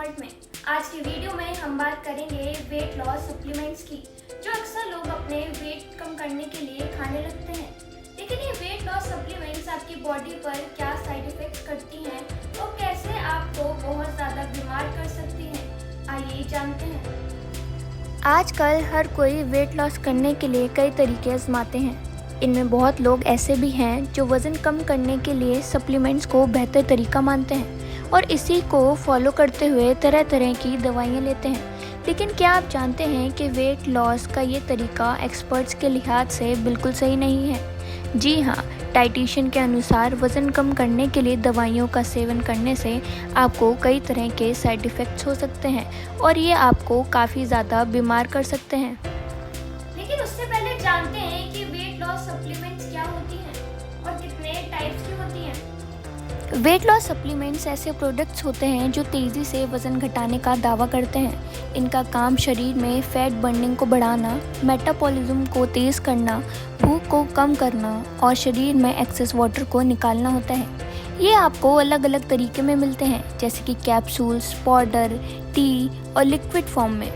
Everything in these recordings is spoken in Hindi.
एक्सपर्ट में। आज की वीडियो में हम बात करेंगे वेट लॉस सप्लीमेंट्स की, जो अक्सर लोग अपने वेट कम करने के लिए खाने लगते हैं। लेकिन ये वेट लॉस सप्लीमेंट्स आपकी बॉडी पर क्या साइड इफेक्ट्स करती हैं और कैसे आपको बहुत ज़्यादा बीमार कर सकती हैं, आइए जानते हैं। आजकल हर कोई वेट लॉस करने के लिए कई तरीके आजमाते हैं। इनमें बहुत लोग ऐसे भी हैं जो वज़न कम करने के लिए सप्लीमेंट्स को बेहतर तरीका मानते हैं और इसी को फॉलो करते हुए तरह तरह की दवाइयाँ लेते हैं। लेकिन क्या आप जानते हैं कि वेट लॉस का ये तरीका एक्सपर्ट्स के लिहाज से बिल्कुल सही नहीं है? जी हाँ, डाइटिशियन के अनुसार वज़न कम करने के लिए दवाइयों का सेवन करने से आपको कई तरह के साइड इफ़ेक्ट्स हो सकते हैं और ये आपको काफ़ी ज़्यादा बीमार कर सकते हैं। लेकिन उससे पहले जानते हैं कि वेट लॉस सप्लीमेंट्स क्या होती हैं और कितने टाइप्स की होती हैं। वेट लॉस सप्लीमेंट्स ऐसे प्रोडक्ट्स होते हैं जो तेज़ी से वज़न घटाने का दावा करते हैं। इनका काम शरीर में फैट बर्निंग को बढ़ाना, मेटाबॉलिज्म को तेज़ करना, भूख को कम करना और शरीर में एक्सेस वाटर को निकालना होता है। ये आपको अलग अलग तरीके में मिलते हैं, जैसे कि कैप्सूल्स, पाउडर, टी और लिक्विड फॉर्म में।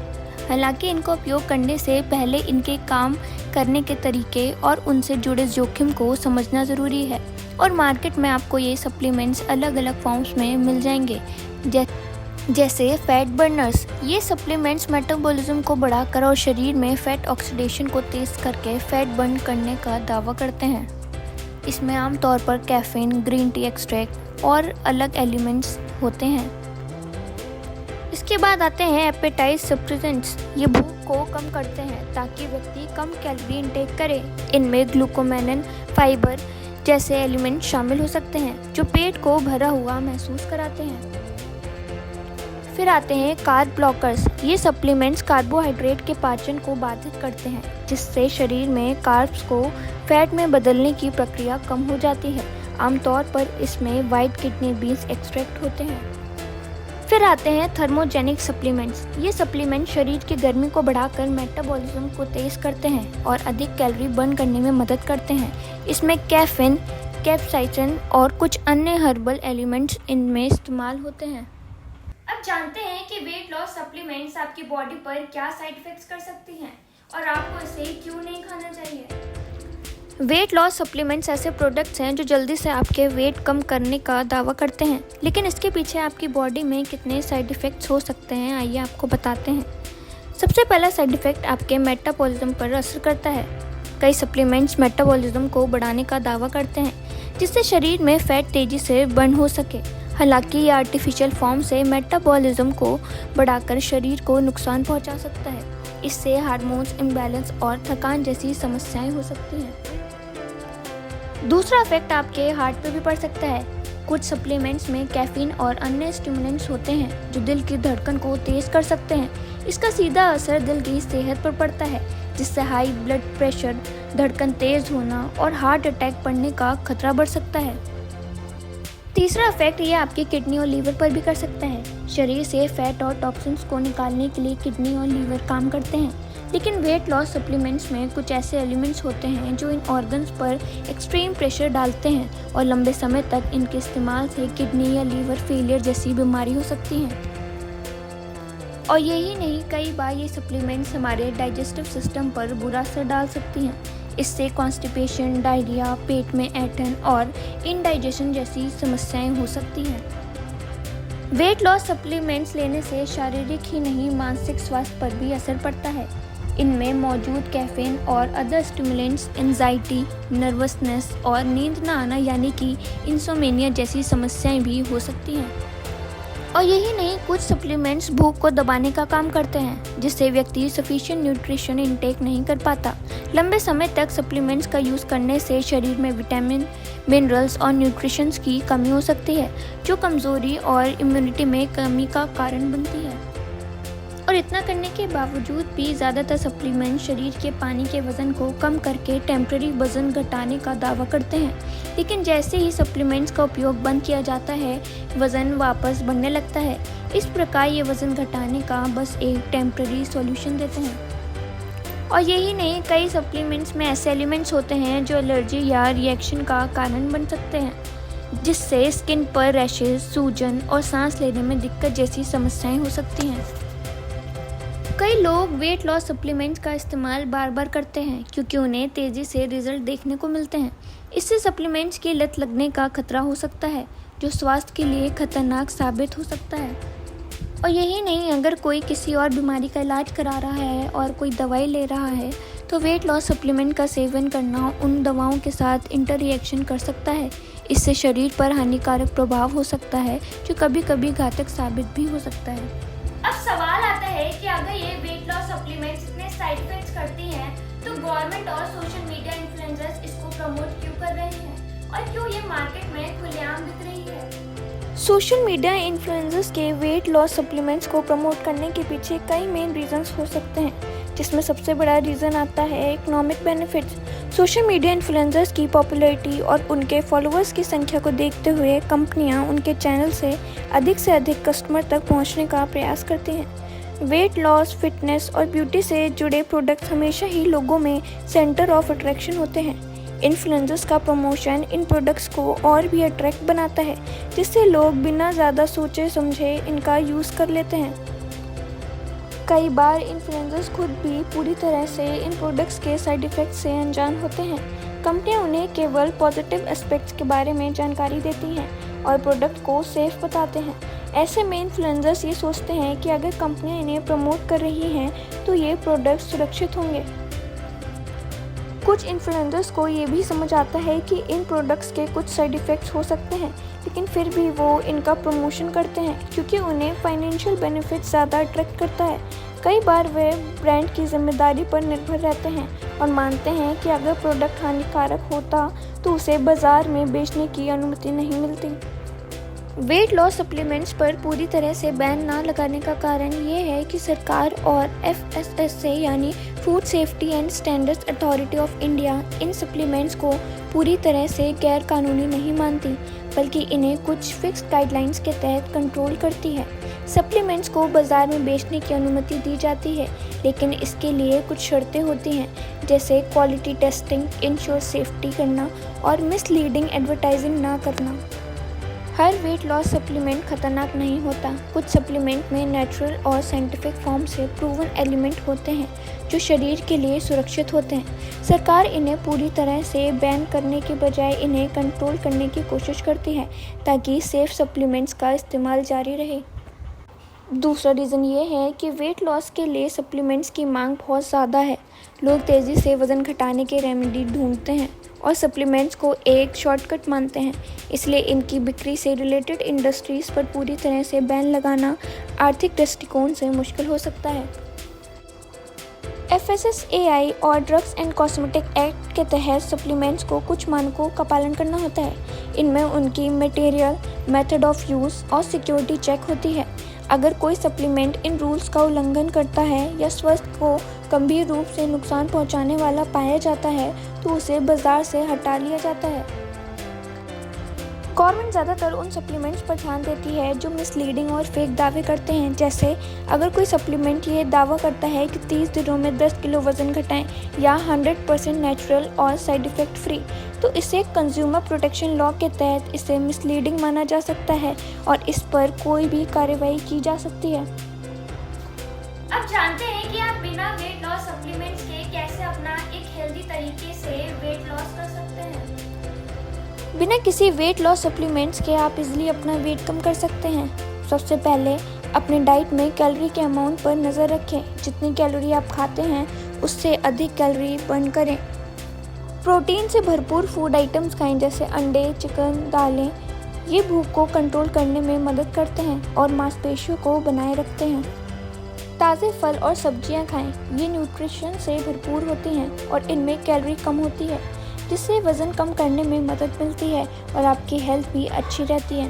हालांकि इनको उपयोग करने से पहले इनके काम करने के तरीके और उनसे जुड़े जोखिम को समझना ज़रूरी है। और मार्केट में आपको ये सप्लीमेंट्स अलग अलग फॉर्म्स में मिल जाएंगे, जैसे फैट बर्नर्स। ये सप्लीमेंट्स मेटाबॉलिज्म को बढ़ाकर और शरीर में फैट ऑक्सीडेशन को तेज़ करके फैट बर्न करने का दावा करते हैं। इसमें आमतौर पर कैफीन, ग्रीन टी एक्सट्रैक्ट और अलग एलिमेंट्स होते हैं। इसके बाद आते हैं एपेटाइट सप्लीमेंट्स। ये भूख को कम करते हैं ताकि व्यक्ति कम कैलोरी इंटेक करे। इनमें ग्लूकोमेनिन, फाइबर जैसे एलिमेंट शामिल हो सकते हैं जो पेट को भरा हुआ महसूस कराते हैं। फिर आते हैं कार्ब ब्लॉकर्स। ये सप्लीमेंट्स कार्बोहाइड्रेट के पाचन को बाधित करते हैं, जिससे शरीर में कार्ब्स को फैट में बदलने की प्रक्रिया कम हो जाती है। आमतौर पर इसमें वाइट किडनी बीन्स एक्सट्रैक्ट होते हैं। फिर आते हैं थर्मोजेनिक सप्लीमेंट्स। ये सप्लीमेंट शरीर की गर्मी को बढ़ाकर मेटाबॉलिज्म को तेज़ करते हैं और अधिक कैलोरी बर्न करने में मदद करते हैं। इसमें कैफीन, कैप्साइसिन और कुछ अन्य हर्बल एलिमेंट्स इनमें इस्तेमाल होते हैं। अब जानते हैं कि वेट लॉस सप्लीमेंट्स आपकी बॉडी पर क्या साइड इफेक्ट्स कर सकती हैं और आपको इसे क्यों नहीं खाना चाहिए। वेट लॉस सप्लीमेंट्स ऐसे प्रोडक्ट्स हैं जो जल्दी से आपके वेट कम करने का दावा करते हैं, लेकिन इसके पीछे आपकी बॉडी में कितने साइड इफ़ेक्ट्स हो सकते हैं, आइए आपको बताते हैं। सबसे पहला साइड इफ़ेक्ट आपके मेटाबॉलिज्म पर असर करता है। कई सप्लीमेंट्स मेटाबॉलिज्म को बढ़ाने का दावा करते हैं, जिससे शरीर में फैट तेज़ी से बर्न हो सके। हालांकि ये आर्टिफिशियल फॉर्म से मेटाबॉलिज्म को बढ़ाकर शरीर को नुकसान पहुँचा सकता है। इससे हार्मोन्स इम्बैलेंस और थकान जैसी समस्याएँ हो सकती हैं। दूसरा इफेक्ट आपके हार्ट पे भी पड़ सकता है। कुछ सप्लीमेंट्स में कैफीन और अन्य स्टिमुलेंट्स होते हैं जो दिल की धड़कन को तेज़ कर सकते हैं। इसका सीधा असर दिल की सेहत पर पड़ता है, जिससे हाई ब्लड प्रेशर, धड़कन तेज़ होना और हार्ट अटैक पड़ने का खतरा बढ़ सकता है। तीसरा इफेक्ट ये आपकी किडनी और लीवर पर भी कर सकता है। शरीर से फैट और टॉक्सिन्स को निकालने के लिए किडनी और लीवर काम करते हैं, लेकिन वेट लॉस सप्लीमेंट्स में कुछ ऐसे एलिमेंट्स होते हैं जो इन ऑर्गन्स पर एक्सट्रीम प्रेशर डालते हैं और लंबे समय तक इनके इस्तेमाल से किडनी या लीवर फेलियर जैसी बीमारी हो सकती है। और यही नहीं, कई बार ये सप्लीमेंट्स हमारे डाइजेस्टिव सिस्टम पर बुरा असर डाल सकती हैं। इससे कॉन्स्टिपेशन, डायरिया, पेट में ऐंठन और इनडाइजेशन जैसी समस्याएं हो सकती हैं। वेट लॉस सप्लीमेंट्स लेने से शारीरिक ही नहीं, मानसिक स्वास्थ्य पर भी असर पड़ता है। इनमें मौजूद कैफीन और अदर स्टिमुलेंट्स एंजाइटी, नर्वसनेस और नींद न आना यानी कि इंसोमेनिया जैसी समस्याएं भी हो सकती हैं। और यही नहीं, कुछ सप्लीमेंट्स भूख को दबाने का काम करते हैं, जिससे व्यक्ति सफिशिएंट न्यूट्रिशन इंटेक नहीं कर पाता। लंबे समय तक सप्लीमेंट्स का यूज़ करने से शरीर में विटामिन, मिनरल्स और न्यूट्रिशंस की कमी हो सकती है, जो कमज़ोरी और इम्यूनिटी में कमी का कारण बनती है। और इतना करने के बावजूद भी ज़्यादातर सप्लीमेंट शरीर के पानी के वज़न को कम करके टेम्पररी वज़न घटाने का दावा करते हैं, लेकिन जैसे ही सप्लीमेंट्स का उपयोग बंद किया जाता है, वज़न वापस बढ़ने लगता है। इस प्रकार ये वज़न घटाने का बस एक टेम्पररी सॉल्यूशन देते हैं। और यही नहीं, कई सप्लीमेंट्स में ऐसे एलिमेंट्स होते हैं जो एलर्जी या रिएक्शन का कारण बन सकते हैं। जिससे स्किन पर रैशेज, सूजन और सांस लेने में दिक्कत जैसी समस्याएं हो सकती हैं। कई लोग वेट लॉस सप्लीमेंट्स का इस्तेमाल बार बार करते हैं क्योंकि उन्हें तेज़ी से रिजल्ट देखने को मिलते हैं। इससे सप्लीमेंट्स की लत लगने का खतरा हो सकता है, जो स्वास्थ्य के लिए खतरनाक साबित हो सकता है। और यही नहीं, अगर कोई किसी और बीमारी का इलाज करा रहा है और कोई दवाई ले रहा है तो वेट लॉस सप्लीमेंट का सेवन करना उन दवाओं के साथ इंटर रिएक्शन कर सकता है। इससे शरीर पर हानिकारक प्रभाव हो सकता है, जो कभी कभी घातक साबित भी हो सकता है। अब सवाल आता है कि अगर ये वेट लॉस सप्लीमेंट्स इतने साइड इफेक्ट्स करती हैं, तो गवर्नमेंट और सोशल मीडिया इन्फ्लुएंसर्स इसको प्रमोट क्यों कर रहे हैं और क्यों ये मार्केट में खुलेआम बिक रही है? सोशल मीडिया इन्फ्लुएंसर्स के वेट लॉस सप्लीमेंट्स को प्रमोट करने के पीछे कई मेन रीजंस हो सकते हैं, जिसमें सबसे बड़ा रीज़न आता है economic benefits. Social media influencers की पॉपुलैरिटी और उनके फॉलोअर्स की संख्या को देखते हुए कंपनियां उनके चैनल से अधिक कस्टमर तक पहुंचने का प्रयास करती हैं। वेट लॉस, फिटनेस और ब्यूटी से जुड़े प्रोडक्ट्स हमेशा ही लोगों में सेंटर ऑफ अट्रैक्शन होते हैं। इन्फ्लुएंसर्स का प्रमोशन इन प्रोडक्ट्स को और भी अट्रैक्ट बनाता है, जिससे लोग बिना ज़्यादा सोचे समझे इनका यूज़ कर लेते हैं। कई बार इन्फ्लुएंसर्स खुद भी पूरी तरह से इन प्रोडक्ट्स के साइड इफ़ेक्ट्स से अनजान होते हैं। कंपनियां उन्हें केवल पॉजिटिव एस्पेक्ट्स के बारे में जानकारी देती हैं और प्रोडक्ट को सेफ बताते हैं। ऐसे में इन्फ्लुएंसर्स ये सोचते हैं कि अगर कंपनियां इन्हें प्रमोट कर रही हैं तो ये प्रोडक्ट्स सुरक्षित होंगे। कुछ इन्फ्लुएंसर्स को ये भी समझ आता है कि इन प्रोडक्ट्स के कुछ साइड इफ़ेक्ट्स हो सकते हैं, लेकिन फिर भी वो इनका प्रमोशन करते हैं क्योंकि उन्हें फाइनेंशियल बेनिफिट ज़्यादा अट्रैक्ट करता है। कई बार वे ब्रांड की जिम्मेदारी पर निर्भर रहते हैं और मानते हैं कि अगर प्रोडक्ट हानिकारक होता तो उसे बाज़ार में बेचने की अनुमति नहीं मिलती। वेट लॉस सप्लीमेंट्स पर पूरी तरह से बैन ना लगाने का कारण ये है कि सरकार और FSSAI यानी food safety and standards authority of India in supplements को पूरी तरह से गैर कानूनी नहीं मानती, बल्कि इन्हें कुछ फिक्स गाइडलाइंस के तहत कंट्रोल करती है। सप्लीमेंट्स को बाज़ार में बेचने की अनुमति दी जाती है, लेकिन इसके लिए कुछ शर्तें होती हैं, जैसे क्वालिटी टेस्टिंग, इंश्योर सेफ्टी करना और मिसलीडिंग एडवर्टाइजिंग ना करना। हर वेट लॉस सप्लीमेंट खतरनाक नहीं होता। कुछ सप्लीमेंट में नेचुरल और साइंटिफिक फॉर्म से प्रूवन एलिमेंट होते हैं जो शरीर के लिए सुरक्षित होते हैं। सरकार इन्हें पूरी तरह से बैन करने के बजाय इन्हें कंट्रोल करने की कोशिश करती है ताकि सेफ सप्लीमेंट्स का इस्तेमाल जारी रहे। दूसरा रीज़न ये है कि वेट लॉस के लिए सप्लीमेंट्स की मांग बहुत ज़्यादा है। लोग तेज़ी से वज़न घटाने के रेमेडी ढूंढते हैं और सप्लीमेंट्स को एक शॉर्टकट मानते हैं, इसलिए इनकी बिक्री से रिलेटेड इंडस्ट्रीज़ पर पूरी तरह से बैन लगाना आर्थिक दृष्टिकोण से मुश्किल हो सकता है। FSSAI और ड्रग्स एंड कॉस्मेटिक एक्ट के तहत सप्लीमेंट्स को कुछ मानकों का पालन करना होता है। इनमें उनकी मटेरियल, मेथड ऑफ यूज़ और सिक्योरिटी चेक होती है। अगर कोई सप्लीमेंट इन रूल्स का उल्लंघन करता है या स्वास्थ्य को गंभीर रूप से नुकसान पहुंचाने वाला पाया जाता है तो उसे बाजार से हटा लिया जाता है। गवर्नमेंट ज़्यादातर उन सप्लीमेंट्स पर ध्यान देती है जो मिसलीडिंग और फेक दावे करते हैं। जैसे अगर कोई सप्लीमेंट ये दावा करता है कि 30 दिनों में 10 किलो वज़न घटाएं या 100% नेचुरल और साइड इफ़ेक्ट फ्री, तो इसे कंज्यूमर प्रोटेक्शन लॉ के तहत इसे मिसलीडिंग माना जा सकता है और इस पर कोई भी कार्रवाई की जा सकती है। अब जानते हैं कि आप बिना वेट लॉस सप्लीमेंट्स के कैसे अपना एक हेल्दी तरीके से वेट लॉस कर सकते हैं। बिना किसी वेट लॉस सप्लीमेंट्स के आप इजीली अपना वेट कम कर सकते हैं। सबसे पहले अपने डाइट में कैलोरी के अमाउंट पर नज़र रखें। जितनी कैलोरी आप खाते हैं उससे अधिक कैलोरी बर्न करें। प्रोटीन से भरपूर फूड आइटम्स खाएं, जैसे अंडे, चिकन, दालें। ये भूख को कंट्रोल करने में मदद करते हैं और मांसपेशियों को बनाए रखते हैं। ताज़े फल और सब्जियां खाएं। ये न्यूट्रिशन से भरपूर होती हैं और इनमें कैलोरी कम होती है, जिससे वज़न कम करने में मदद मिलती है और आपकी हेल्थ भी अच्छी रहती है।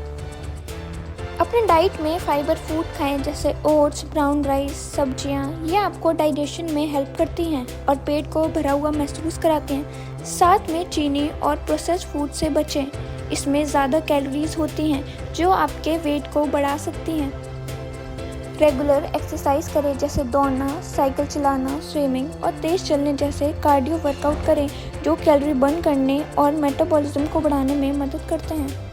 अपने डाइट में फाइबर फूड खाएं, जैसे ओट्स, ब्राउन राइस, सब्जियां। ये आपको डाइजेशन में हेल्प करती हैं और पेट को भरा हुआ महसूस कराते हैं। साथ में चीनी और प्रोसेस्ड फूड से बचें। इसमें ज़्यादा कैलोरीज होती हैं जो आपके वेट को बढ़ा सकती हैं। रेगुलर एक्सरसाइज करें, जैसे दौड़ना, साइकिल चलाना, स्विमिंग और तेज़ चलने जैसे कार्डियो वर्कआउट करें जो कैलोरी बर्न करने और मेटाबॉलिज्म को बढ़ाने में मदद करते हैं।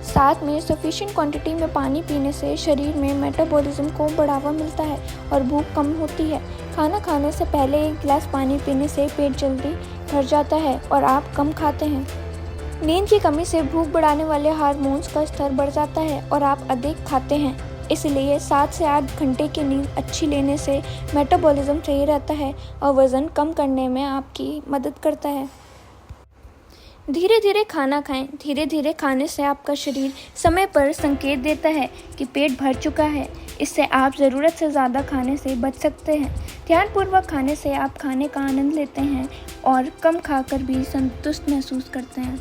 साथ में सफिशिएंट क्वांटिटी में पानी पीने से शरीर में मेटाबॉलिज्म को बढ़ावा मिलता है और भूख कम होती है। खाना खाने से पहले 1 गिलास पानी पीने से पेट जल्दी भर जाता है और आप कम खाते हैं। नींद की कमी से भूख बढ़ाने वाले हार्मोन्स का स्तर बढ़ जाता है और आप अधिक खाते हैं। इसलिए 7 से 8 घंटे की नींद अच्छी लेने से मेटाबॉलिज्म सही रहता है और वज़न कम करने में आपकी मदद करता है। धीरे धीरे खाना खाएं। धीरे धीरे खाने से आपका शरीर समय पर संकेत देता है कि पेट भर चुका है। इससे आप ज़रूरत से ज़्यादा खाने से बच सकते हैं। ध्यानपूर्वक खाने से आप खाने का आनंद लेते हैं और कम खाकर भी संतुष्ट महसूस करते हैं।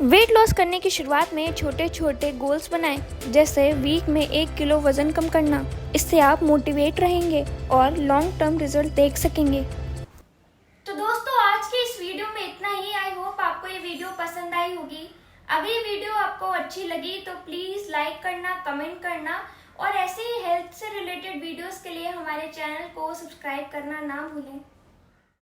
वेट लॉस करने की शुरुआत में छोटे छोटे गोल्स बनाएं, जैसे वीक में 1 किलो वज़न कम करना। इससे आप मोटिवेट रहेंगे और लॉन्ग टर्म रिजल्ट देख सकेंगे। तो दोस्तों, आज की इस वीडियो में इतना ही। आई होप आपको ये वीडियो पसंद आई होगी। अगर ये वीडियो आपको अच्छी लगी तो प्लीज़ लाइक करना, कमेंट करना और ऐसे ही हेल्थ से रिलेटेड वीडियोस के लिए हमारे चैनल को सब्सक्राइब करना ना भूलें।